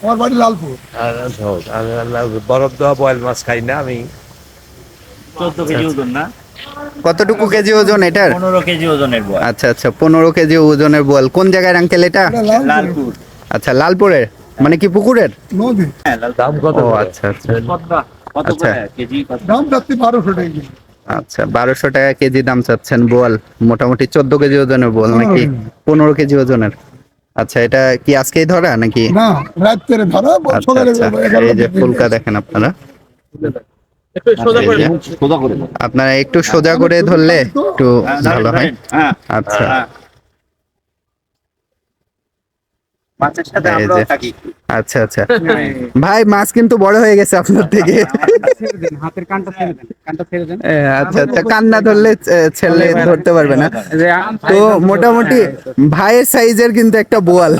আমার বাড়ি লালপুর। আমি বরফ দেওয়া বয়েল মাছ খাই না আমি। 14 কেজি ওজন না? কতটুকু কেজি ওজন এটার? 15 কেজি ওজনের বয়। আচ্ছা আচ্ছা, 15 কেজি ওজনের বোয়াল। কোন জায়গায় আঙ্কেল এটা? এটা লালপুর লালপুর। আচ্ছা, লালপুরের, মানে কি পুকুরের? নদী। হ্যাঁ, লালপুর। দাম কত ও করে? আচ্ছা আচ্ছা কত আচ্ছা। করে কেজি? কত? দাম যাচ্ছে 1200 টাকা কেজি। আচ্ছা, 1200 টাকা কেজি দাম চাচ্ছেন বোয়াল। মোটামুটি 14 কেজি ওজনের বোয়াল নাকি? 15 কেজি ওজনের। আচ্ছা, এটা কি আজকেই ধরা নাকি? না, রাত করে ধরো, আচ্ছা সকালে আচ্ছা, 11 এই যে দিকে ফুলকা দেখেন আপনারা। সোজা এই করে যে, দেন, সোজা করে দেন। আপনারা একটু সোজা করে ধরলে একটু হ্যাঁ, ভালো হয়। ধরেন। হ্যাঁ, আচ্ছা, হ্যাঁ। মাছের সাথে এই আমরাও যে। থাকি। আচ্ছা আচ্ছা, ভাই মাছ কিন্তু বড় হয়ে গেছে আপনার থেকে। হাতের কানটা ছেড়ে দেন, কানটা ছেড়ে দেন। আচ্ছা আচ্ছা, কান না ধরলে ছেলে ধরতে পারবে না। তো মোটামুটি ভাইয়ের সাইজের কিন্তু একটা বোয়াল।